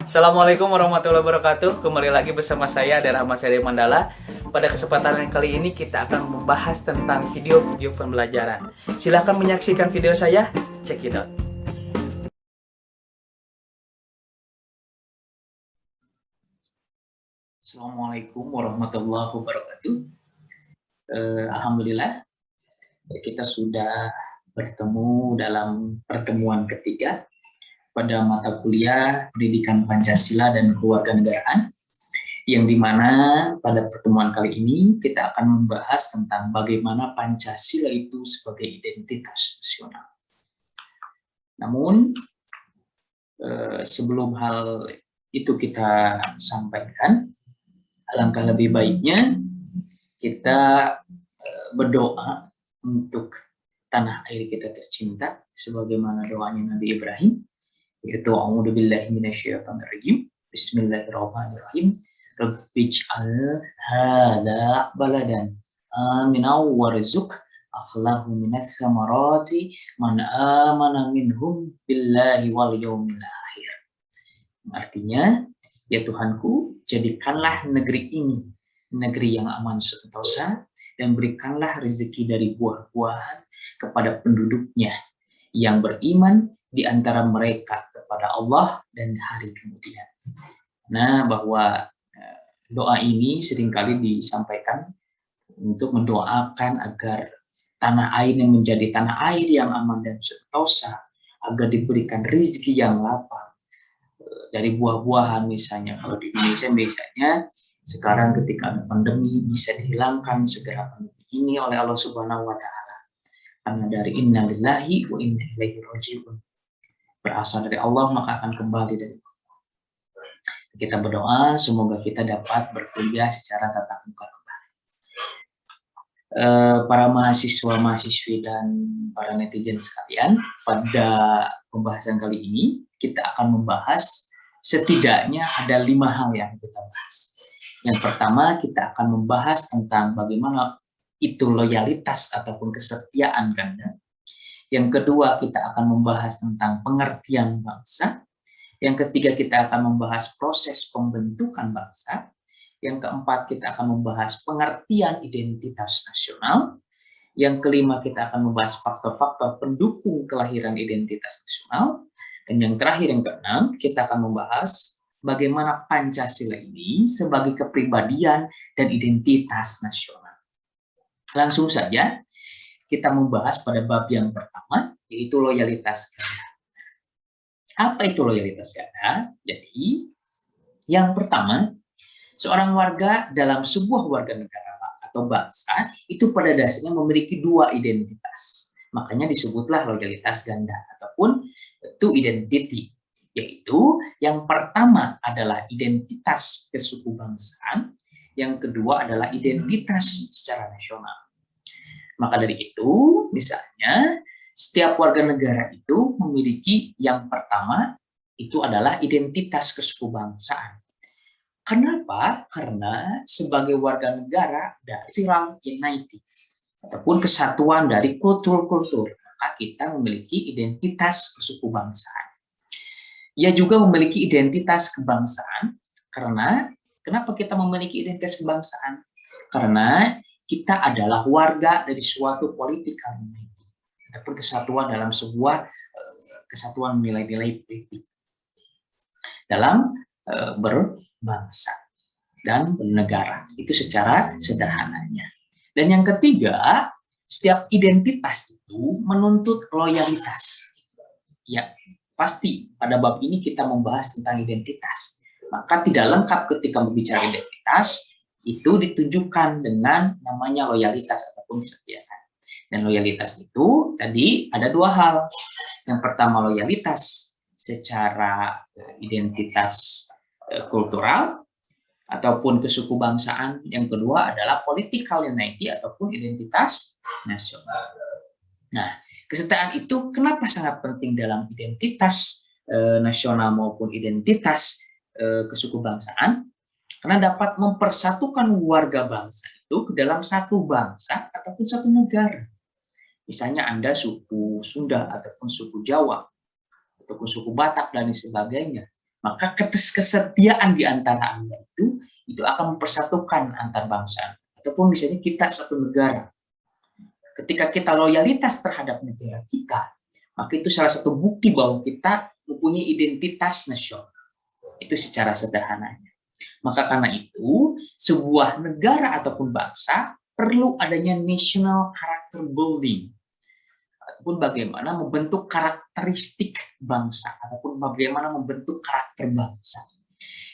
Assalamualaikum warahmatullahi wabarakatuh. Kembali lagi bersama saya dari Rahmat Seri Mandala. Pada kesempatan yang kali ini kita akan membahas tentang video-video pembelajaran. Silahkan menyaksikan video saya. Check it out. Assalamualaikum warahmatullahi wabarakatuh. Alhamdulillah kita sudah bertemu dalam pertemuan ketiga pada mata kuliah Pendidikan Pancasila dan Kewarganegaraan, yang dimana pada pertemuan kali ini kita akan membahas tentang bagaimana Pancasila itu sebagai identitas nasional. Namun sebelum hal itu kita sampaikan, alangkah lebih baiknya kita berdoa untuk tanah air kita tercinta sebagaimana doanya Nabi Ibrahim, yaitu a'udzubillahi minasyaitonirrajim, bismillahirrahmanirrahim, rabbij'al hadza baladan aminau warzuq akhlahu minas samarati man amana minhum billahi wal yaumil akhir. Artinya, ya Tuhanku, jadikanlah negeri ini negeri yang aman sentosa dan berikanlah rezeki dari buah-buahan kepada penduduknya yang beriman di antara mereka kepada Allah dan hari kemudian. Nah, bahwa doa ini seringkali disampaikan untuk mendoakan agar tanah air yang menjadi tanah air yang aman dan sentosa, agar diberikan rezeki yang lapang dari buah-buahan. Misalnya kalau di Indonesia biasanya sekarang ketika ada pandemi bisa dihilangkan segera pandemi ini oleh Allah Subhanahu wa taala. Karena dari innalillahi wa inna ilaihi raji'un. Berasal dari Allah maka akan kembali dari Allah. Kita berdoa semoga kita dapat berkuliah secara tatap muka kembali. Para mahasiswa-mahasiswi dan para netizen sekalian, pada pembahasan kali ini kita akan membahas setidaknya ada 5 hal yang kita bahas. Yang pertama, kita akan membahas tentang bagaimana itu loyalitas ataupun kesetiaan Ganda. Yang kedua, kita akan membahas tentang pengertian bangsa. Yang ketiga, kita akan membahas proses pembentukan bangsa. Yang keempat, kita akan membahas pengertian identitas nasional. Yang kelima, kita akan membahas faktor-faktor pendukung kelahiran identitas nasional. Dan yang terakhir, yang keenam, kita akan membahas bagaimana Pancasila ini sebagai kepribadian dan identitas nasional. Langsung saja kita membahas pada bab yang pertama, yaitu loyalitas ganda. Apa itu loyalitas ganda? Jadi, yang pertama, seorang warga dalam sebuah warga negara atau bangsa itu pada dasarnya memiliki 2 identitas. Makanya disebutlah loyalitas ganda ataupun two identity. Yaitu yang pertama adalah identitas kesuku bangsaan, yang kedua adalah identitas secara nasional. Maka dari itu, misalnya, setiap warga negara itu memiliki yang pertama, itu adalah identitas kesuku bangsaan. Kenapa? Karena sebagai warga negara dari Cultural Unity, ataupun kesatuan dari kultur-kultur, maka kita memiliki identitas kesuku bangsaan. Ia juga memiliki identitas kebangsaan, karena kenapa kita memiliki identitas kebangsaan? Karena kita adalah warga dari suatu political unity, ataupun kesatuan dalam sebuah kesatuan nilai-nilai politik dalam berbangsa dan bernegara. Itu secara sederhananya. Dan yang ketiga, setiap identitas itu menuntut loyalitas. Ya, pasti pada bab ini kita membahas tentang identitas. Maka tidak lengkap ketika berbicara identitas itu ditunjukkan dengan namanya loyalitas ataupun kesetiaan. Dan loyalitas itu tadi ada 2 hal. Yang pertama loyalitas secara identitas kultural ataupun kesuku bangsaan. Yang kedua adalah political unity ataupun identitas nasional. Nah, kesetiaan itu kenapa sangat penting dalam identitas nasional maupun identitas kesuku bangsaan? Karena dapat mempersatukan warga bangsa itu ke dalam satu bangsa ataupun satu negara. Misalnya Anda suku Sunda ataupun suku Jawa ataupun suku Batak dan sebagainya. maka kesetiaan di antara Anda itu akan mempersatukan antar bangsa. Ataupun misalnya kita satu negara. Ketika kita loyalitas terhadap negara kita, maka itu salah satu bukti bahwa kita mempunyai identitas nasional. Itu secara sederhananya. Maka karena itu, sebuah negara ataupun bangsa perlu adanya national character building, ataupun bagaimana membentuk karakteristik bangsa, ataupun bagaimana membentuk karakter bangsa.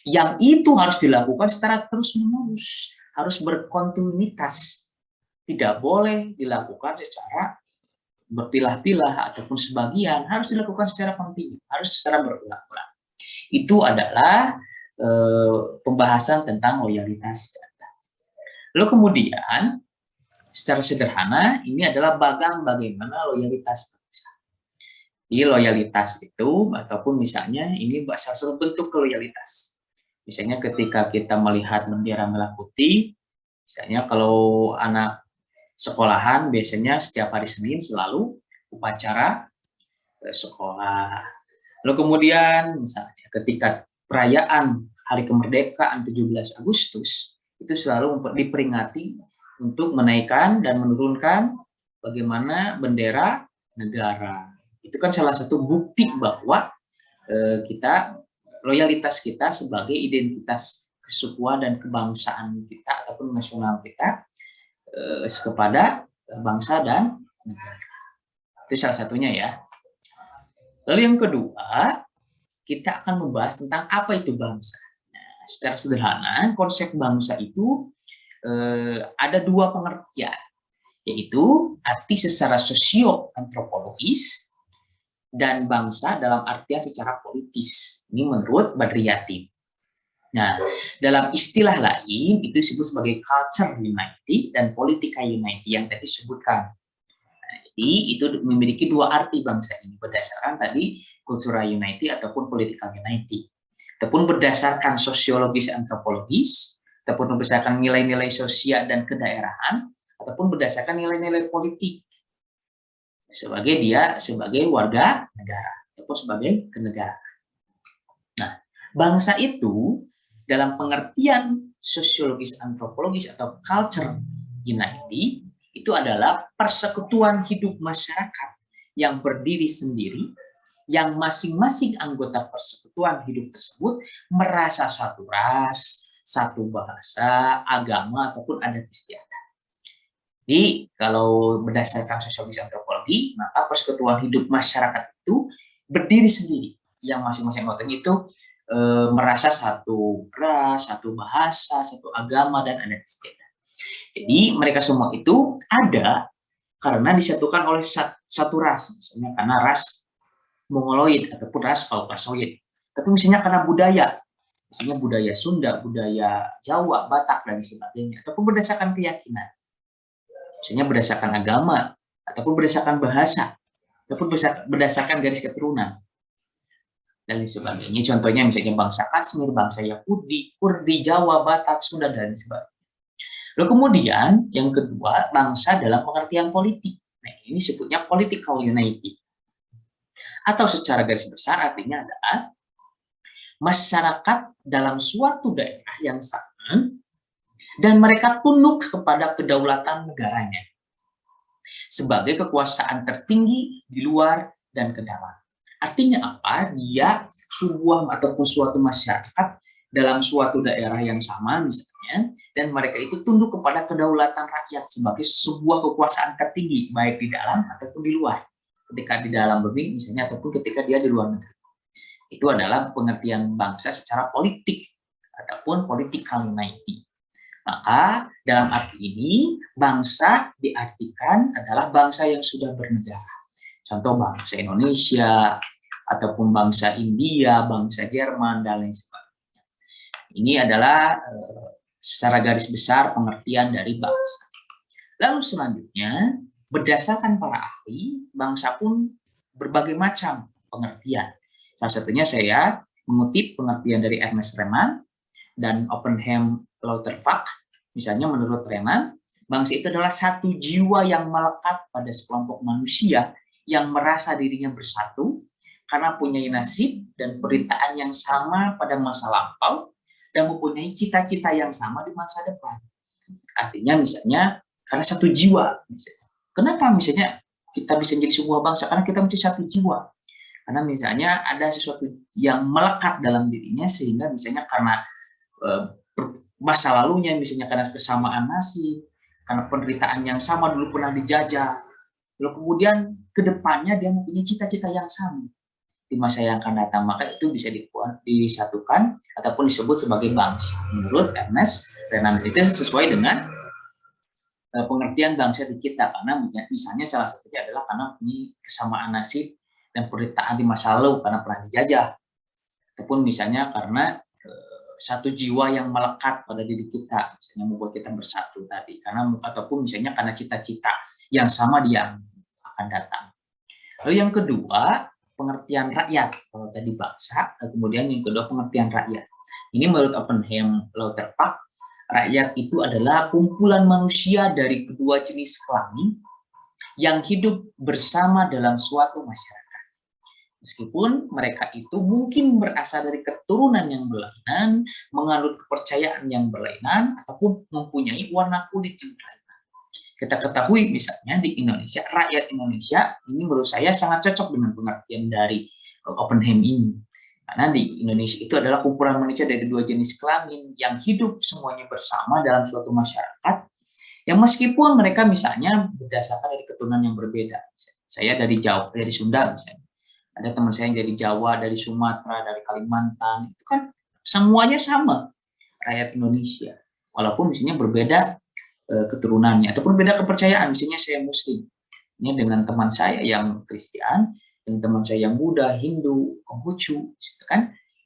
Yang itu harus dilakukan secara terus-menerus, harus berkontinuitas. Tidak boleh dilakukan secara berpilah-pilah ataupun sebagian, harus dilakukan secara kontinu, harus secara berulang-ulang. Itu adalah pembahasan tentang loyalitas ganda. Lalu kemudian, secara sederhana, ini adalah bagaimana loyalitas bangsa. Jadi loyalitas itu, ataupun misalnya ini salah satu bentuk loyalitas. Misalnya ketika kita melihat bendera merah putih, misalnya kalau anak sekolahan biasanya setiap hari Senin selalu upacara sekolah. Lalu kemudian misalnya ketika perayaan Hari Kemerdekaan 17 Agustus itu selalu diperingati untuk menaikkan dan menurunkan bagaimana bendera negara. Itu kan salah satu bukti bahwa loyalitas kita sebagai identitas kesukuan dan kebangsaan kita ataupun nasional kita kepada bangsa dan negara. Itu salah satunya ya. Lalu yang kedua, kita akan membahas tentang apa itu bangsa. Nah, secara sederhana, konsep bangsa itu ada dua pengertian, yaitu arti secara sosio-antropologis dan bangsa dalam artian secara politis. Ini menurut Badriyati. Nah, dalam istilah lain itu disebut sebagai culture unity dan politika unity yang tadi disebutkan. Nah, jadi itu memiliki dua arti bangsa ini berdasarkan tadi cultural unity ataupun political unity. Ataupun berdasarkan sosiologis antropologis, ataupun berdasarkan nilai-nilai sosial dan kedaerahan, ataupun berdasarkan nilai-nilai politik. Sebagai warga negara ataupun sebagai kenegaraan. Nah, bangsa itu dalam pengertian sosiologis antropologis atau culture unity itu adalah persekutuan hidup masyarakat yang berdiri sendiri, yang masing-masing anggota persekutuan hidup tersebut merasa satu ras, satu bahasa, agama ataupun adat istiadat. Jadi kalau berdasarkan sosiologis antropologi, maka persekutuan hidup masyarakat itu berdiri sendiri, yang masing-masing anggotanya itu merasa satu ras, satu bahasa, satu agama, dan adat istiadat. Jadi mereka semua itu ada karena disatukan oleh satu ras, misalnya karena ras Mongoloid ataupun ras Kaukasoid. Tapi misalnya karena budaya, misalnya budaya Sunda, budaya Jawa, Batak, dan sebagainya, ataupun berdasarkan keyakinan, misalnya berdasarkan agama, ataupun berdasarkan bahasa, ataupun berdasarkan garis keturunan, dan sebagainya. Contohnya misalnya bangsa Kashmir, bangsa Yahudi, Kurdi, Jawa, Batak, Sunda, dan sebagainya. Lalu kemudian yang kedua, bangsa dalam pengertian politik. Nah, ini sebutnya political unity. Atau secara garis besar artinya adalah masyarakat dalam suatu daerah yang sama dan mereka tunduk kepada kedaulatan negaranya sebagai kekuasaan tertinggi di luar dan ke dalam. Artinya apa? Dia sebuah ataupun suatu masyarakat dalam suatu daerah yang sama misalnya, dan mereka itu tunduk kepada kedaulatan rakyat sebagai sebuah kekuasaan tertinggi, baik di dalam ataupun di luar. Ketika di dalam negeri misalnya, ataupun ketika dia di luar negeri. Itu adalah pengertian bangsa secara politik, ataupun political unity. Maka dalam arti ini, bangsa diartikan adalah bangsa yang sudah bernegara. Contoh bangsa Indonesia, ataupun bangsa India, bangsa Jerman, dan lain sebagainya. Ini adalah secara garis besar pengertian dari bangsa. Lalu selanjutnya, berdasarkan para ahli, bangsa pun berbagai macam pengertian. Salah satunya saya mengutip pengertian dari Ernest Renan dan Oppenheim Lauterfach. Misalnya menurut Renan, bangsa itu adalah satu jiwa yang melekat pada sekelompok manusia yang merasa dirinya bersatu karena punya nasib dan penderitaan yang sama pada masa lampau dan mempunyai cita-cita yang sama di masa depan. Artinya misalnya karena satu jiwa. Kenapa misalnya kita bisa menjadi sebuah bangsa? Karena kita menjadi satu jiwa. Karena misalnya ada sesuatu yang melekat dalam dirinya sehingga misalnya karena masa lalunya, misalnya karena kesamaan nasib, karena penderitaan yang sama dulu pernah dijajah, lalu kemudian ke depannya dia mempunyai cita-cita yang sama di masa yang akan datang, maka itu bisa disatukan ataupun disebut sebagai bangsa. Menurut Ernest Renan itu sesuai dengan pengertian bangsa di kita, karena misalnya salah satunya adalah karena punya kesamaan nasib dan penderitaan di masa lalu karena pernah dijajah, ataupun misalnya karena satu jiwa yang melekat pada diri kita, misalnya membuat kita bersatu tadi, karena ataupun misalnya karena cita-cita yang sama dia akan datang. Lalu yang kedua, pengertian rakyat. Kalau tadi bangsa, kemudian yang kedua pengertian rakyat. Ini menurut Oppenheim Lauterbach, rakyat itu adalah kumpulan manusia dari kedua jenis kelamin yang hidup bersama dalam suatu masyarakat. Meskipun mereka itu mungkin berasal dari keturunan yang berlainan, menganut kepercayaan yang berlainan, ataupun mempunyai warna kulit yang berlainan. Kita ketahui misalnya di Indonesia, rakyat Indonesia ini menurut saya sangat cocok dengan pengertian dari Oppenheim ini. Karena di Indonesia itu adalah kumpulan manusia dari dua jenis kelamin yang hidup semuanya bersama dalam suatu masyarakat, yang meskipun mereka misalnya berdasarkan dari keturunan yang berbeda. Saya dari Jawa, dari Sunda misalnya. Ada teman saya yang dari Jawa, dari Sumatera, dari Kalimantan, itu kan semuanya sama rakyat Indonesia, walaupun misalnya berbeda keturunannya ataupun beda kepercayaan. Misalnya saya Muslim, ini dengan teman saya yang Kristen, dengan teman saya yang Buddha, Hindu, Konghucu,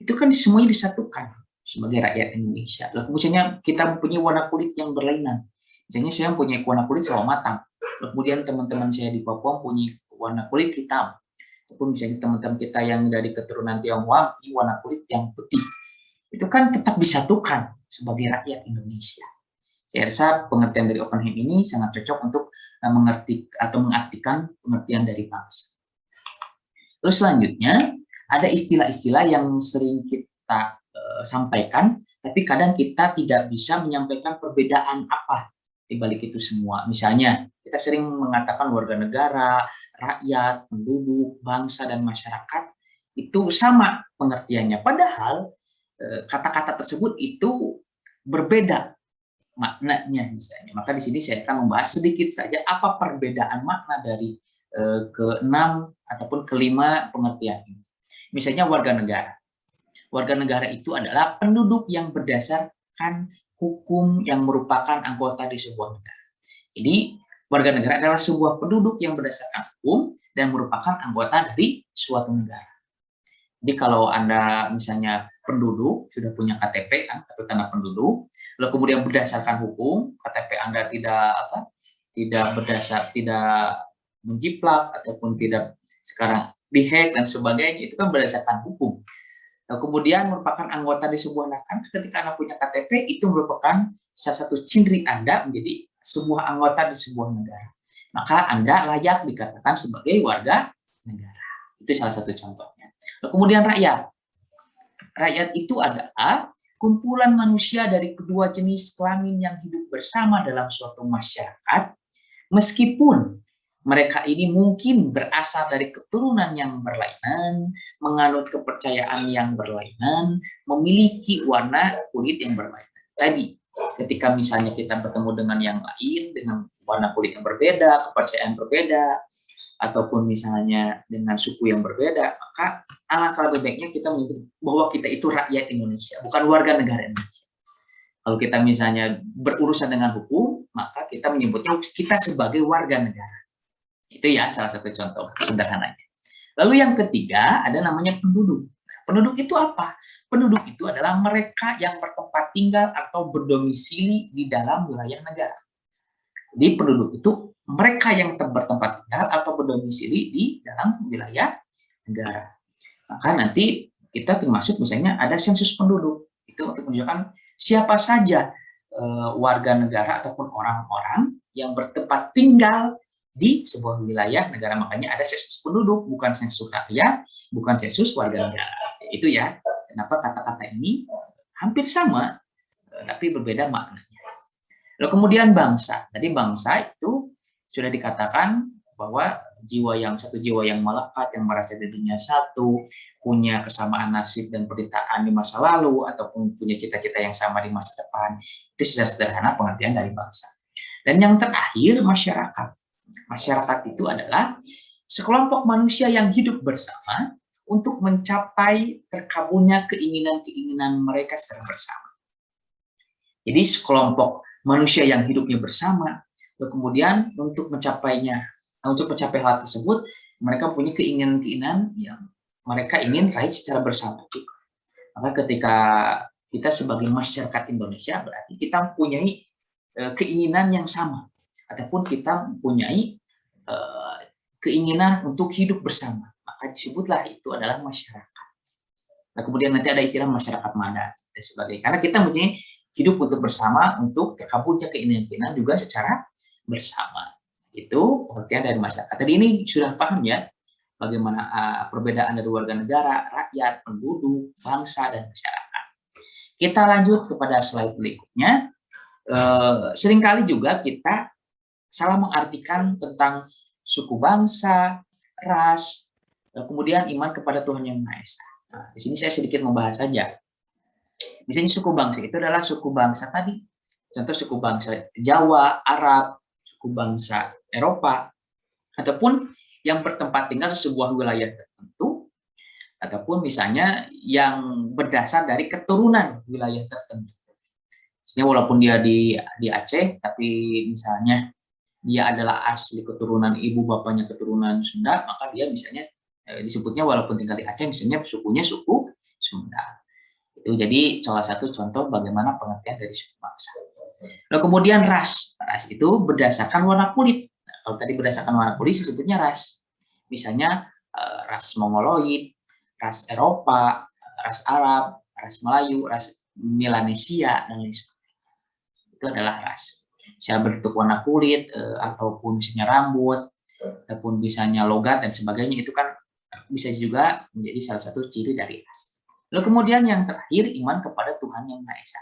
itu kan semuanya disatukan sebagai rakyat Indonesia. Lalu misalnya kita mempunyai warna kulit yang berlainan, misalnya saya mempunyai warna kulit sawo matang, kemudian teman-teman saya di Papua mempunyai warna kulit hitam, ataupun misalnya teman-teman kita yang dari keturunan Tionghoa ini warna kulit yang putih, itu kan tetap disatukan sebagai rakyat Indonesia. Saya rasa pengertian dari Oppenheim ini sangat cocok untuk mengerti atau mengartikan pengertian dari bangsa. Terus selanjutnya ada istilah-istilah yang sering kita sampaikan, tapi kadang kita tidak bisa menyampaikan perbedaan apa di balik itu semua. Misalnya kita sering mengatakan warga negara, rakyat, penduduk, bangsa, dan masyarakat itu sama pengertiannya. Padahal kata-kata tersebut itu berbeda maknanya misalnya. Maka di sini saya akan membahas sedikit saja apa perbedaan makna dari keenam ataupun kelima pengertian ini. Misalnya warga negara. Warga negara itu adalah penduduk yang berdasarkan hukum yang merupakan anggota di sebuah negara. Jadi warga negara adalah sebuah penduduk yang berdasarkan hukum dan merupakan anggota dari suatu negara. Jadi kalau Anda misalnya penduduk, sudah punya KTP, kartu tanda penduduk, lalu kemudian berdasarkan hukum, KTP Anda tidak menjiplak, ataupun tidak sekarang dihack dan sebagainya, itu kan berdasarkan hukum. Lalu kemudian merupakan anggota di sebuah negara, ketika Anda punya KTP, itu merupakan salah satu ciri Anda menjadi sebuah anggota di sebuah negara. Maka Anda layak dikatakan sebagai warga negara. Itu salah satu contohnya. Lalu kemudian rakyat. Rakyat itu adalah kumpulan manusia dari kedua jenis kelamin yang hidup bersama dalam suatu masyarakat, meskipun mereka ini mungkin berasal dari keturunan yang berlainan, menganut kepercayaan yang berlainan, memiliki warna kulit yang berlainan. Tadi, ketika misalnya kita bertemu dengan yang lain, dengan warna kulit yang berbeda, kepercayaan berbeda, ataupun misalnya dengan suku yang berbeda, maka alangkah lebih baiknya kita menyebut bahwa kita itu rakyat Indonesia, bukan warga negara Indonesia. Kalau kita misalnya berurusan dengan hukum, maka kita menyebutnya kita sebagai warga negara. Itu ya salah satu contoh sederhananya. Lalu yang ketiga ada namanya penduduk. Nah, penduduk itu apa? Penduduk itu adalah mereka yang bertempat tinggal atau berdomisili di dalam wilayah negara. Jadi penduduk itu mereka yang bertempat tinggal atau berdomisili di dalam wilayah negara. Maka nanti kita termasuk misalnya ada sensus penduduk. Itu untuk menunjukkan siapa saja warga negara ataupun orang-orang yang bertempat tinggal di sebuah wilayah negara. Makanya ada sensus penduduk, bukan sensus rakyat bukan sensus warga negara. Itu ya, kenapa kata-kata ini hampir sama, tapi berbeda maknanya. Lalu kemudian bangsa. Tadi bangsa itu sudah dikatakan bahwa satu jiwa yang melekat, yang merasa dirinya satu, punya kesamaan nasib dan penderitaan di masa lalu, ataupun punya cita-cita yang sama di masa depan. Itu secara sederhana pengertian dari bangsa. Dan yang terakhir, masyarakat. Masyarakat itu adalah sekelompok manusia yang hidup bersama untuk mencapai terkabulnya keinginan-keinginan mereka secara bersama. Jadi sekelompok manusia yang hidupnya bersama, lalu kemudian untuk mencapai hal tersebut, mereka punya keinginan-keinginan yang mereka ingin raih secara bersama juga. Maka ketika kita sebagai masyarakat Indonesia, berarti kita mempunyai keinginan yang sama, ataupun kita mempunyai keinginan untuk hidup bersama. Maka disebutlah itu adalah masyarakat. Nah, kemudian nanti ada istilah masyarakat madat dan sebagainya. Karena kita mempunyai hidup untuk bersama, untuk terkabulnya keinginan-keinginan juga secara bersama. Itu pengertian dari masyarakat. Tadi ini sudah paham ya, bagaimana perbedaan dari warga negara, rakyat, penduduk, bangsa, dan masyarakat. Kita lanjut kepada slide berikutnya. Seringkali juga kita salah mengartikan tentang suku bangsa, ras, kemudian iman kepada Tuhan Yang Maha Esa. Nah, di sini saya sedikit membahas saja. Misalnya suku bangsa itu adalah suku bangsa tadi. Contoh suku bangsa Jawa, Arab, suku bangsa Eropa, ataupun yang bertempat tinggal di sebuah wilayah tertentu, ataupun misalnya yang berdasar dari keturunan wilayah tertentu. Misalnya walaupun dia di Aceh, tapi misalnya dia adalah asli keturunan ibu bapaknya keturunan Sunda, maka dia misalnya disebutnya walaupun tinggal di Aceh, misalnya sukunya suku Sunda. Itu jadi salah satu contoh bagaimana pengertian dari suku bangsa. Lalu kemudian ras. Ras itu berdasarkan warna kulit. Nah, kalau tadi berdasarkan warna kulit disebutnya ras. Misalnya ras Mongoloid, ras Eropa, ras Arab, ras Melayu, ras Melanesia, dan lain sebagainya. Itu adalah ras. Bisa bentuk warna kulit, ataupun misalnya rambut, ataupun misalnya logat dan sebagainya, itu kan bisa juga menjadi salah satu ciri dari ras. Lalu kemudian yang terakhir, iman kepada Tuhan Yang Maha Esa.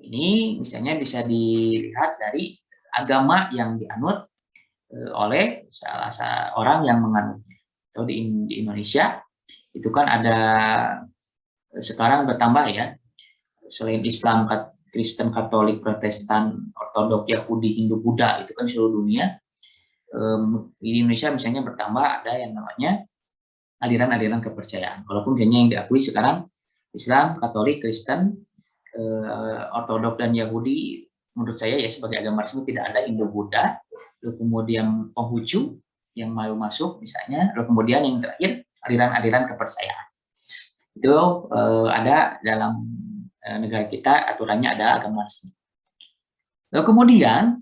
Ini misalnya bisa dilihat dari agama yang dianut oleh salah seorang yang menganutnya. Atau di Indonesia itu kan ada sekarang bertambah ya, selain Islam, Kristen, Katolik, Protestan, Ortodok, Yahudi, Hindu, Buddha, itu kan seluruh dunia. Di Indonesia misalnya bertambah ada yang namanya aliran-aliran kepercayaan. Walaupun kayaknya yang diakui sekarang Islam, Katolik, Kristen, Ortodok, dan Yahudi, menurut saya ya sebagai agama resmi tidak ada Hindu, Buddha. Lalu kemudian Konghucu yang mau masuk misalnya. Lalu kemudian yang terakhir aliran-aliran kepercayaan. Itu ada dalam negara kita, aturannya adalah agama resmi. Lalu kemudian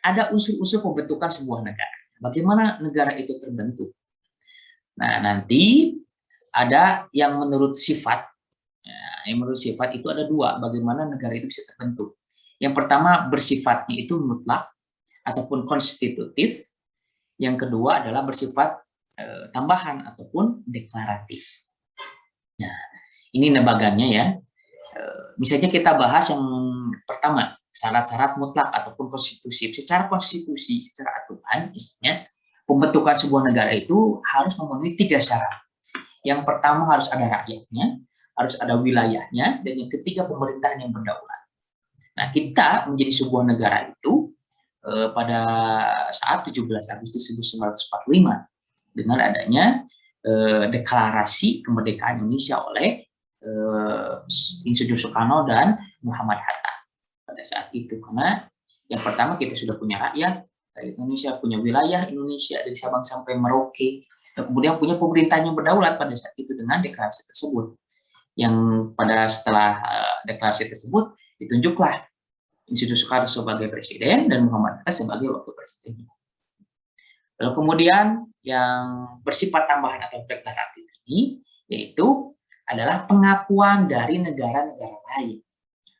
ada unsur-unsur pembentukan sebuah negara. Bagaimana negara itu terbentuk? Nah, nanti ada yang menurut sifat. Nah, yang menurut sifat itu ada dua, bagaimana negara itu bisa terbentuk. Yang pertama bersifatnya itu mutlak ataupun konstitutif. Yang kedua adalah bersifat tambahan ataupun deklaratif. Nah, ini nebagannya ya. Misalnya kita bahas yang pertama, syarat-syarat mutlak ataupun konstitutif. Secara konstitusi, secara aturan, misalnya pembentukan sebuah negara itu harus memenuhi 3 syarat. Yang pertama harus ada rakyatnya, harus ada wilayahnya, dan yang ketiga pemerintahan yang berdaulat. Nah, kita menjadi sebuah negara itu pada saat 17 Agustus 1945 dengan adanya deklarasi kemerdekaan Indonesia oleh Insinyur Soekarno dan Muhammad Hatta pada saat itu. Karena yang pertama kita sudah punya rakyat Indonesia, punya wilayah Indonesia dari Sabang sampai Merauke, dan kemudian punya pemerintahan yang berdaulat pada saat itu dengan deklarasi tersebut. Yang pada setelah deklarasi tersebut ditunjuklah Insinyur Soekarno sebagai presiden dan Muhammad Hatta sebagai wakil presiden. Lalu kemudian yang bersifat tambahan atau deklaratif ini yaitu adalah pengakuan dari negara-negara lain.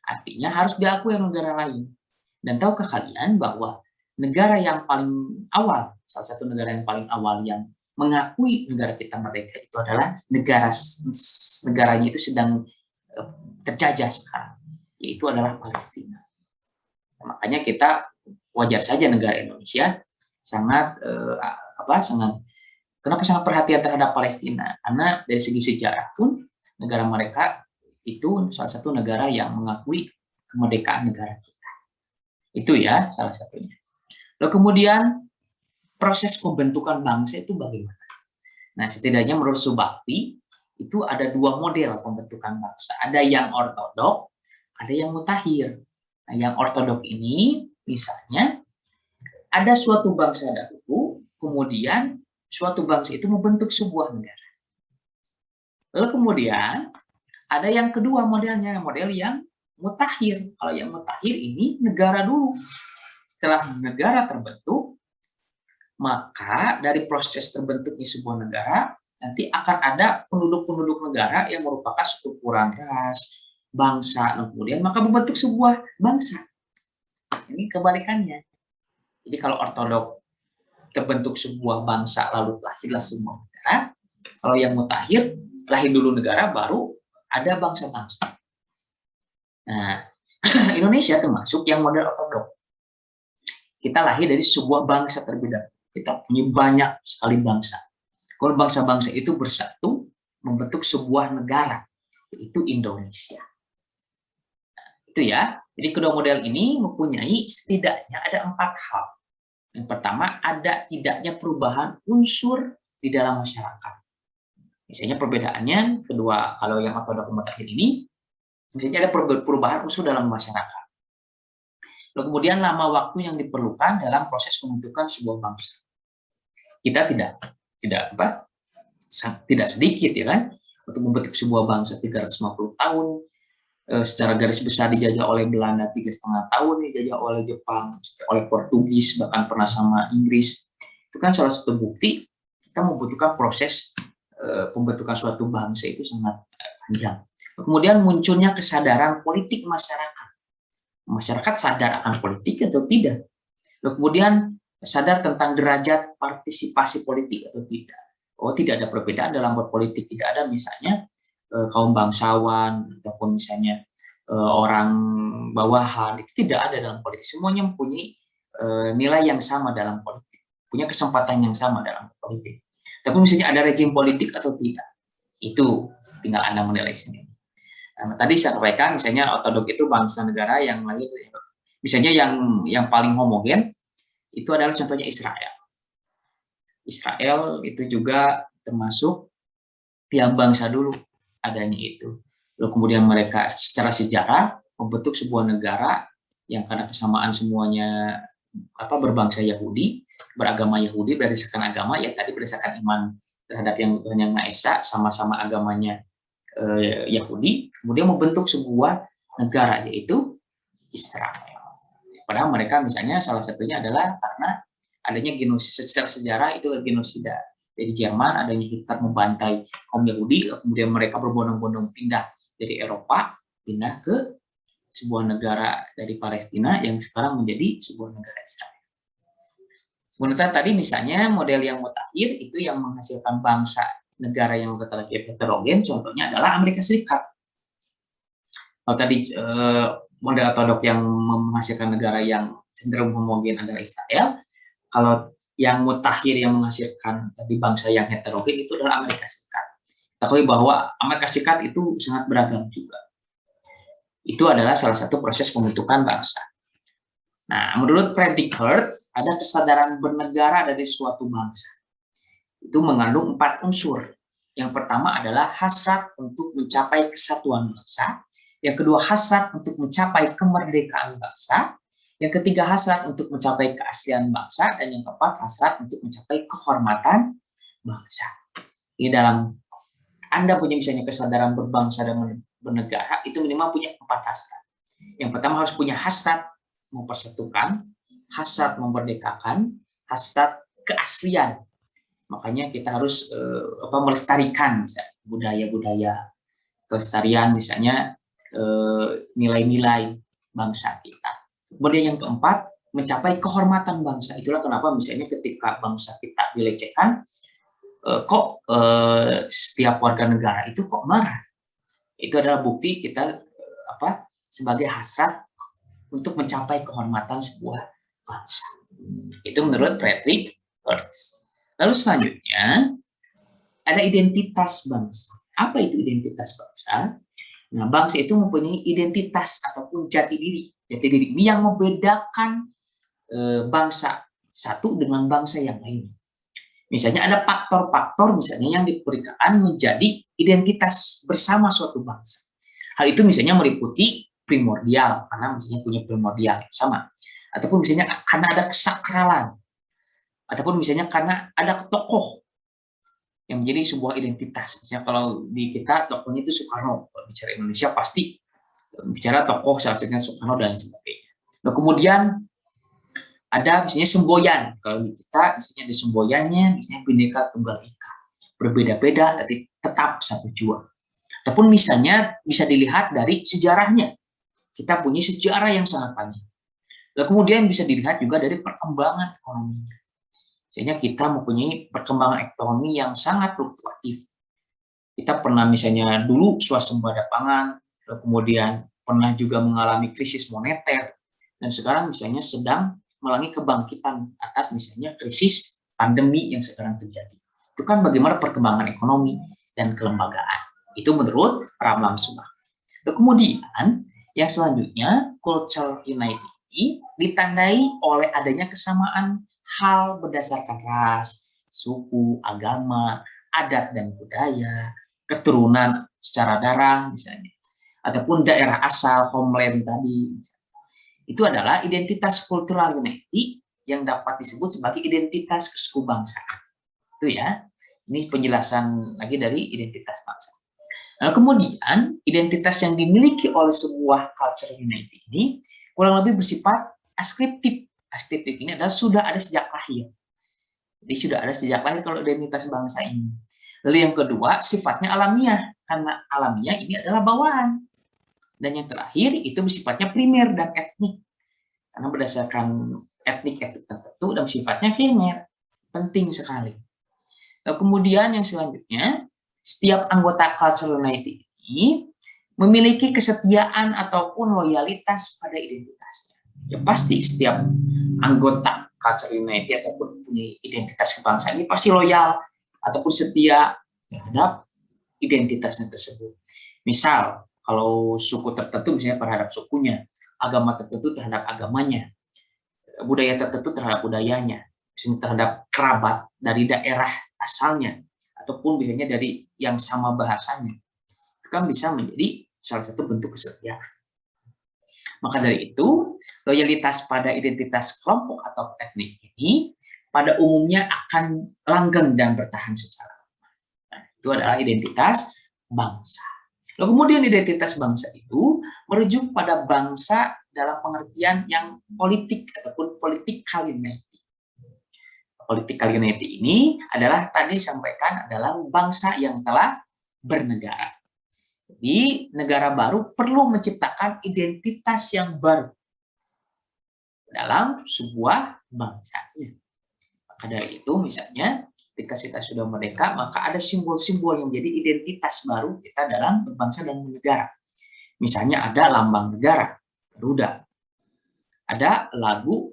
Artinya harus diakui oleh negara lain. Dan tahukah kalian bahwa negara yang paling awal, salah satu negara yang paling awal yang mengakui negara kita merdeka itu adalah negaranya itu sedang terjajah sekarang, yaitu adalah Palestina. Makanya kita wajar saja negara Indonesia sangat kenapa sangat perhatian terhadap Palestina, karena dari segi sejarah pun negara mereka itu salah satu negara yang mengakui kemerdekaan negara kita. Itu ya salah satunya. Lalu kemudian proses pembentukan bangsa itu bagaimana? Nah, setidaknya menurut Subakti itu ada dua model pembentukan bangsa. Ada yang ortodok, ada yang mutakhir. Nah, yang ortodok ini misalnya ada suatu bangsa dahulu, kemudian suatu bangsa itu membentuk sebuah negara. Lalu kemudian ada yang kedua modelnya, model yang mutakhir. Kalau yang mutakhir ini negara dulu. Setelah negara terbentuk, maka dari proses terbentuknya sebuah negara, nanti akan ada penduduk-penduduk negara yang merupakan sekumpulan ras, bangsa, dan kemudian maka membentuk sebuah bangsa. Ini kebalikannya. Jadi kalau ortodok terbentuk sebuah bangsa, lalu lahirlah sebuah negara. Kalau yang mutakhir, lahir dulu negara, baru ada bangsa-bangsa. Nah, Indonesia termasuk yang model ortodok. Kita lahir dari sebuah bangsa terlebih dahulu. Kita punya banyak sekali bangsa. Kalau bangsa-bangsa itu bersatu membentuk sebuah negara, yaitu Indonesia. Nah, itu ya. Jadi kedua model ini mempunyai setidaknya ada 4 hal. Yang pertama, ada tidaknya perubahan unsur di dalam masyarakat. Misalnya perbedaannya, kedua, kalau yang ortodok mutakhir ini, misalnya ada perubahan unsur dalam masyarakat. Lalu kemudian lama waktu yang diperlukan dalam proses pembentukan sebuah bangsa. Kita tidak sedikit ya kan untuk membentuk sebuah bangsa 350 tahun. Secara garis besar dijajah oleh Belanda 3,5 tahun, dijajah oleh Jepang, oleh Portugis, bahkan pernah sama Inggris. Itu kan salah satu bukti kita membutuhkan proses pembentukan suatu bangsa itu sangat panjang. Kemudian munculnya kesadaran politik masyarakat. Masyarakat sadar akan politik atau tidak? Kemudian sadar tentang derajat partisipasi politik atau tidak? Oh, tidak ada perbedaan dalam berpolitik, tidak ada misalnya kaum bangsawan ataupun misalnya orang bawahan, itu tidak ada dalam politik. Semuanya mempunyai nilai yang sama dalam politik, punya kesempatan yang sama dalam politik. Tapi misalnya ada rejim politik atau tidak, itu tinggal Anda menilai sendiri. Nah, tadi saya sampaikan misalnya ortodok itu bangsa negara yang lahir, misalnya yang paling homogen itu adalah contohnya Israel. Israel itu juga termasuk yang bangsa dulu adanya itu. Lalu kemudian mereka secara sejarah membentuk sebuah negara yang karena kesamaan semuanya berbangsa Yahudi, beragama Yahudi, berdasarkan agama ya tadi berdasarkan iman terhadap yang Tuhan Yang Maha Esa, sama-sama agamanya Yahudi, kemudian membentuk sebuah negara yaitu Israel. Padahal mereka misalnya salah satunya adalah karena adanya genosida, secara sejarah itu genosida. Dari Jerman adanya Hitler membantai kaum Yahudi, kemudian mereka berbondong-bondong pindah dari Eropa, pindah ke sebuah negara dari Palestina yang sekarang menjadi sebuah negara Israel. Sementara tadi misalnya model yang mutakhir itu yang menghasilkan bangsa negara yang relatif heterogen, contohnya adalah Amerika Serikat. Kalau tadi model ortodok yang menghasilkan negara yang cenderung homogen adalah Israel, kalau yang mutakhir yang menghasilkan tadi bangsa yang heterogen itu adalah Amerika Serikat. Kita ketahui bahwa Amerika Serikat itu sangat beragam juga. Itu adalah salah satu proses pembentukan bangsa. Nah, menurut Predickert, ada kesadaran bernegara dari suatu bangsa. Itu mengandung 4 unsur. Yang pertama adalah hasrat untuk mencapai kesatuan bangsa. Yang kedua, hasrat untuk mencapai kemerdekaan bangsa. Yang ketiga, hasrat untuk mencapai keaslian bangsa. Dan yang keempat, hasrat untuk mencapai kehormatan bangsa. Ini dalam Anda punya misalnya kesadaran berbangsa dan bernegara, itu minimal punya 4 hasrat. Yang pertama harus punya hasrat mempersatukan, hasrat memerdekakan, hasrat keaslian. Makanya kita harus melestarikan budaya-budaya kelestarian, misalnya nilai-nilai bangsa kita. Kemudian yang keempat, mencapai kehormatan bangsa. Itulah kenapa misalnya ketika bangsa kita dilecehkan, Setiap warga negara itu kok marah. Itu adalah bukti kita sebagai hasrat untuk mencapai kehormatan sebuah bangsa. Itu menurut Frederick Hertz. Lalu selanjutnya ada identitas bangsa. Apa itu identitas bangsa? Nah, bangsa itu mempunyai identitas ataupun jati diri. Jati diri ini yang membedakan bangsa satu dengan bangsa yang lain. Misalnya ada faktor-faktor misalnya yang diperkirakan menjadi identitas bersama suatu bangsa. Hal itu misalnya meliputi primordial, karena misalnya punya primordial yang sama. Ataupun misalnya karena ada kesakralan. Ataupun misalnya karena ada tokoh yang menjadi sebuah identitas. Misalnya kalau di kita tokohnya itu Soekarno. Kalau bicara Indonesia pasti bicara tokoh salah satunya Soekarno dan sebagainya. Nah, kemudian ada misalnya semboyan. Kalau di kita misalnya ada semboyannya, misalnya Bhinneka Tunggal Ika. Berbeda-beda tapi tetap satu jua. Ataupun misalnya bisa dilihat dari sejarahnya. Kita punya sejarah yang sangat panjang. Lalu kemudian bisa dilihat juga dari perkembangan ekonominya. Misalnya kita mempunyai perkembangan ekonomi yang sangat fluktuatif. Kita pernah misalnya dulu swasembada pangan, lalu kemudian pernah juga mengalami krisis moneter, dan sekarang misalnya sedang mengalami kebangkitan atas misalnya krisis pandemi yang sekarang terjadi. Itu kan bagaimana perkembangan ekonomi dan kelembagaan. Itu menurut Ramlan Subak. Lalu kemudian yang selanjutnya, cultural unity ditandai oleh adanya kesamaan hal berdasarkan ras, suku, agama, adat dan budaya, keturunan secara darah misalnya, ataupun daerah asal, homeland tadi. Itu adalah identitas cultural unity yang dapat disebut sebagai identitas kesukubangsaan. Itu ya. Ini penjelasan lagi dari identitas bangsa. Nah, kemudian identitas yang dimiliki oleh sebuah culture unity ini kurang lebih bersifat askriptif. Askriptif ini adalah sudah ada sejak lahir. Jadi sudah ada sejak lahir kalau identitas bangsa ini. Lalu yang kedua, sifatnya alamiah. Karena alamiah ini adalah bawaan. Dan yang terakhir, itu bersifatnya primer dan etnik. Karena berdasarkan etnik-etnik tertentu dan sifatnya primer. Penting sekali. Lalu kemudian yang selanjutnya, setiap anggota cultural unity ini memiliki kesetiaan ataupun loyalitas pada identitasnya. Ya pasti setiap anggota cultural unity ataupun punya identitas kebangsaan ini pasti loyal ataupun setia terhadap identitasnya tersebut. Misal, kalau suku tertentu misalnya terhadap sukunya, agama tertentu terhadap agamanya, budaya tertentu terhadap budayanya, misalnya terhadap kerabat dari daerah asalnya, ataupun biasanya dari yang sama bahasanya, itu kan bisa menjadi salah satu bentuk kesetiaan. Maka dari itu, loyalitas pada identitas kelompok atau etnik ini pada umumnya akan langgeng dan bertahan secara lama. Nah, itu adalah identitas bangsa. Lalu kemudian identitas bangsa itu merujuk pada bangsa dalam pengertian yang politik ataupun political unity. Political unity ini adalah tadi disampaikan adalah bangsa yang telah bernegara. Jadi negara baru perlu menciptakan identitas yang baru dalam sebuah bangsanya. Maka dari itu misalnya ketika kita sudah merdeka maka ada simbol-simbol yang jadi identitas baru kita dalam berbangsa dan bernegara. Misalnya ada lambang negara, Garuda. Ada lagu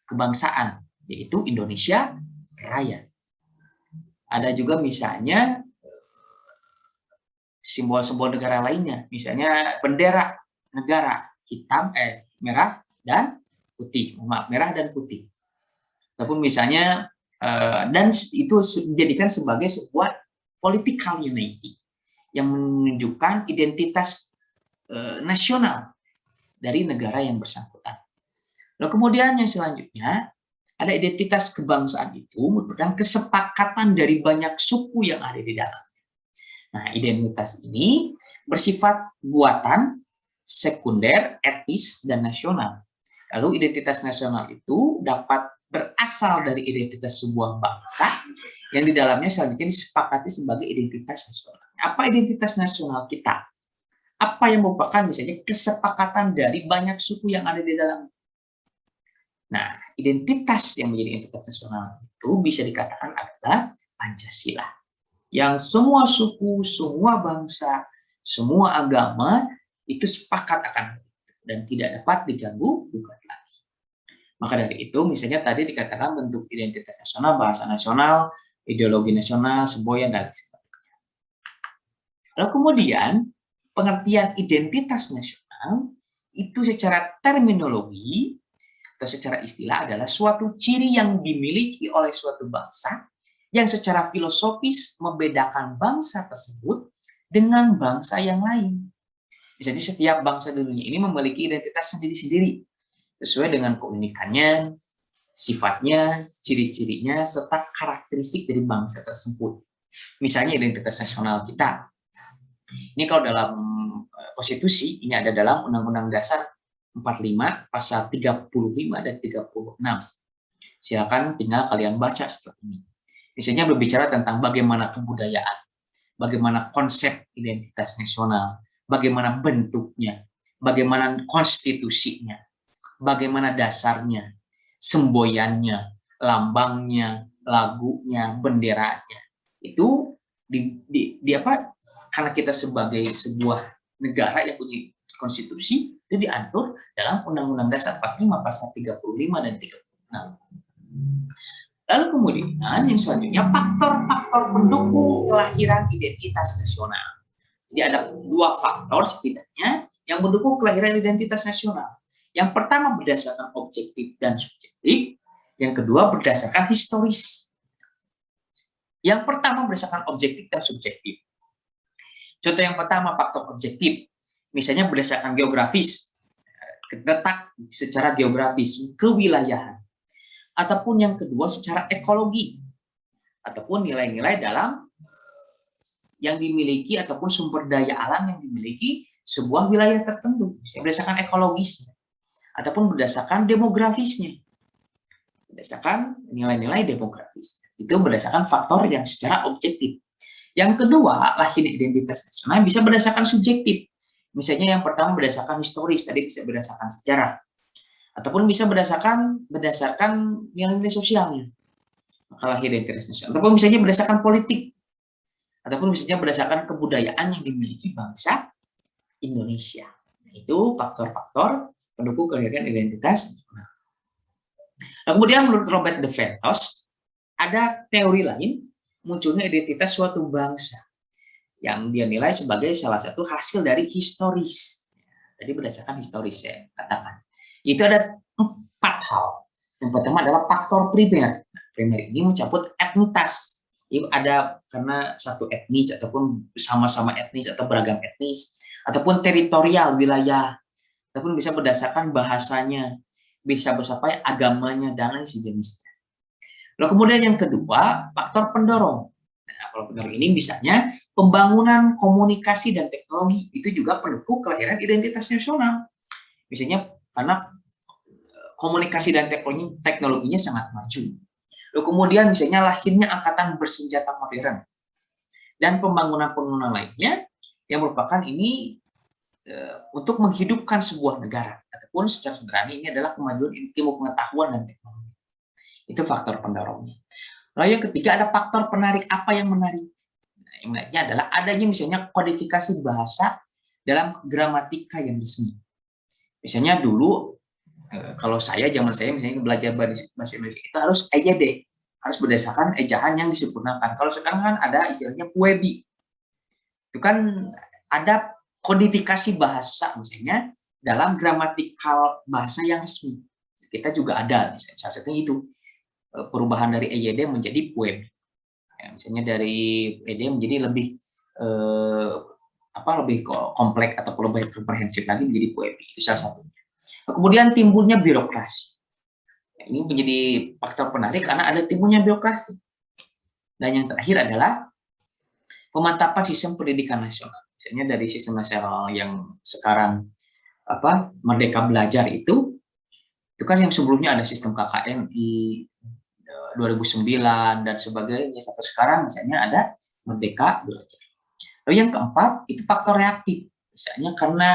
kebangsaan yaitu Indonesia Raya. Ada juga misalnya simbol-simbol negara lainnya, misalnya bendera negara hitam, merah dan putih, merah dan putih. Ataupun misalnya dan itu dijadikan sebagai sebuah political unity yang menunjukkan identitas nasional dari negara yang bersangkutan. Lalu kemudian yang selanjutnya ada identitas kebangsaan itu merupakan kesepakatan dari banyak suku yang ada di dalamnya. Nah, identitas ini bersifat buatan, sekunder, etis, dan nasional. Lalu identitas nasional itu dapat berasal dari identitas sebuah bangsa yang di dalamnya selanjutnya disepakati sebagai identitas nasional. Apa identitas nasional kita? Apa yang merupakan misalnya kesepakatan dari banyak suku yang ada di dalamnya? Nah, identitas yang menjadi identitas nasional itu bisa dikatakan adalah Pancasila. Yang semua suku, semua bangsa, semua agama itu sepakat akan itu dan tidak dapat diganggu gugat lagi. Maka dari itu, misalnya tadi dikatakan bentuk identitas nasional, bahasa nasional, ideologi nasional, semboyan, dan sebagainya. Lalu kemudian, pengertian identitas nasional itu secara terminologi atau secara istilah adalah suatu ciri yang dimiliki oleh suatu bangsa yang secara filosofis membedakan bangsa tersebut dengan bangsa yang lain. Jadi setiap bangsa di dunia ini memiliki identitas sendiri-sendiri sesuai dengan keunikannya, sifatnya, ciri-cirinya, serta karakteristik dari bangsa tersebut. Misalnya identitas nasional kita. Ini kalau dalam konstitusi, ini ada dalam Undang-Undang Dasar 45, pasal 35 dan 36. Silakan tinggal kalian baca setelah ini. Misalnya berbicara tentang bagaimana kebudayaan, bagaimana konsep identitas nasional, bagaimana bentuknya, bagaimana konstitusinya, bagaimana dasarnya, semboyannya, lambangnya, lagunya, benderanya. Itu apa? Karena kita sebagai sebuah negara yang punya konstitusi, itu diatur dalam Undang-Undang Dasar 45 pasal 35 dan 36. Lalu kemudian yang selanjutnya faktor-faktor pendukung kelahiran identitas nasional. Jadi ada dua faktor setidaknya yang mendukung kelahiran identitas nasional. Yang pertama berdasarkan objektif dan subjektif, yang kedua berdasarkan historis. Yang pertama berdasarkan objektif dan subjektif. Contoh yang pertama faktor objektif, misalnya berdasarkan geografis, letak secara geografis, kewilayahan. Ataupun yang kedua secara ekologi, ataupun nilai-nilai dalam yang dimiliki ataupun sumber daya alam yang dimiliki sebuah wilayah tertentu, berdasarkan ekologisnya, ataupun berdasarkan demografisnya, berdasarkan nilai-nilai demografis. Itu berdasarkan faktor yang secara objektif. Yang kedua, lahir identitas nasional bisa berdasarkan subjektif. Misalnya yang pertama berdasarkan historis, tadi bisa berdasarkan sejarah. Ataupun bisa berdasarkan nilai-nilai sosialnya, maka lahir identitas nasional. Ataupun misalnya berdasarkan politik, ataupun misalnya berdasarkan kebudayaan yang dimiliki bangsa Indonesia. Itu faktor-faktor pendukung kelahiran identitas nasional. Nah, kemudian menurut Robert de Ventos, ada teori lain munculnya identitas suatu bangsa yang dia nilai sebagai salah satu hasil dari historis. Jadi berdasarkan historis saya katakan. Itu ada 4 hal. Yang pertama adalah faktor primer. Primer ini mencakup etnitas. Itu ada karena satu etnis ataupun sama-sama etnis atau beragam etnis, ataupun teritorial wilayah, ataupun bisa berdasarkan bahasanya, bisa bersampai agamanya dan lain sejenisnya. Lalu kemudian yang kedua, faktor pendorong. Nah, kalau pendorong ini misalnya pembangunan komunikasi dan teknologi itu juga pendukung kelahiran identitas nasional. Misalnya karena komunikasi dan teknologinya sangat maju. Lalu kemudian misalnya lahirnya angkatan bersenjata modern dan pembangunan lainnya yang merupakan ini untuk menghidupkan sebuah negara. Ataupun secara sederhana ini adalah kemajuan ilmu pengetahuan dan teknologi. Itu faktor pendorongnya. Lalu yang ketiga ada faktor penarik. Apa yang menarik? Nah, yang menariknya adalah adanya misalnya kodifikasi bahasa dalam gramatika yang resmi. Misalnya dulu kalau zaman saya misalnya belajar bahasa Indonesia itu harus EYD, harus berdasarkan ejaan yang disempurnakan. Kalau sekarang kan ada istilahnya PUEBI. Itu kan ada kodifikasi bahasa misalnya dalam gramatikal bahasa yang resmi. Kita juga ada misalnya salah satunya itu perubahan dari EYD menjadi PUEBI. Ya, misalnya dari EYD menjadi lebih lebih kompleks atau lebih komprehensif lagi menjadi PUEBI. Itu salah satunya. Kemudian timbulnya birokrasi. Ini menjadi faktor penarik karena ada timbulnya birokrasi. Dan yang terakhir adalah pemantapan sistem pendidikan nasional. Misalnya dari sistem nasional yang sekarang Merdeka Belajar itu kan yang sebelumnya ada sistem KKMI 2009 dan sebagainya sampai sekarang misalnya ada Merdeka Belajar. Lalu yang keempat itu faktor reaktif. Misalnya karena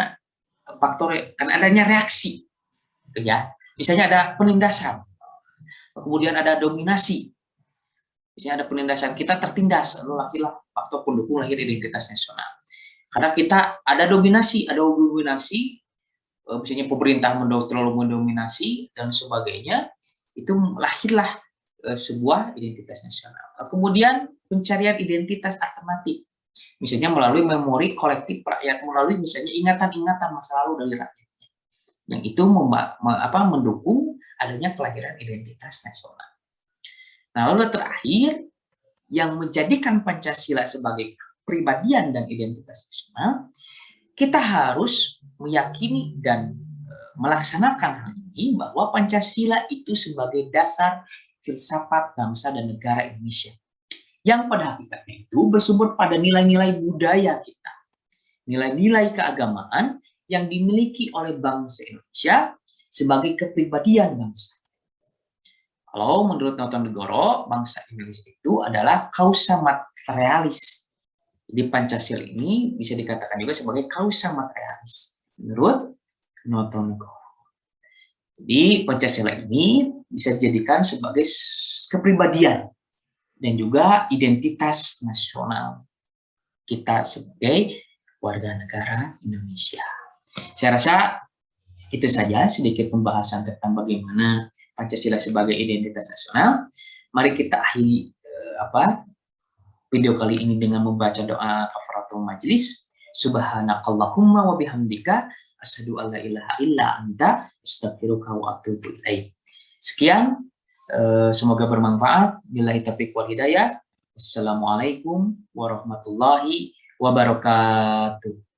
adanya reaksi, gitu ya. Misalnya ada penindasan, kemudian ada dominasi, Misalnya ada penindasan, kita tertindas, lalu lahirlah faktor pendukung lahir identitas nasional. Karena kita ada dominasi, misalnya pemerintah terlalu mendominasi dan sebagainya, itu lahirlah sebuah identitas nasional. Kemudian pencarian identitas alternatif, misalnya melalui memori kolektif rakyat, melalui misalnya ingatan-ingatan masa lalu dari rakyat, yang itu mendukung adanya kelahiran identitas nasional. Nah, lalu terakhir, yang menjadikan Pancasila sebagai kepribadian dan identitas nasional, kita harus meyakini dan melaksanakan hal ini, bahwa Pancasila itu sebagai dasar filsafat bangsa dan negara Indonesia, yang pada hakikatnya itu bersumber pada nilai-nilai budaya kita, nilai-nilai keagamaan yang dimiliki oleh bangsa Indonesia sebagai kepribadian bangsa. Kalau menurut Notonegoro, bangsa Indonesia itu adalah causa materialis. Jadi Pancasila ini bisa dikatakan juga sebagai causa materialis menurut Notonegoro. Jadi Pancasila ini bisa dijadikan sebagai kepribadian dan juga identitas nasional kita sebagai warga negara Indonesia. Saya rasa itu saja sedikit pembahasan tentang bagaimana Pancasila sebagai identitas nasional. Mari kita akhiri video kali ini dengan membaca doa kafaratul majlis. Subhanakallahumma wa bihamdika asyhadu an la ilaha illa anta astaghfiruka wa atubu ilaik. Sekian, semoga bermanfaat. Billahi taufiq wal hidayah. Wassalamualaikum warahmatullahi wabarakatuh.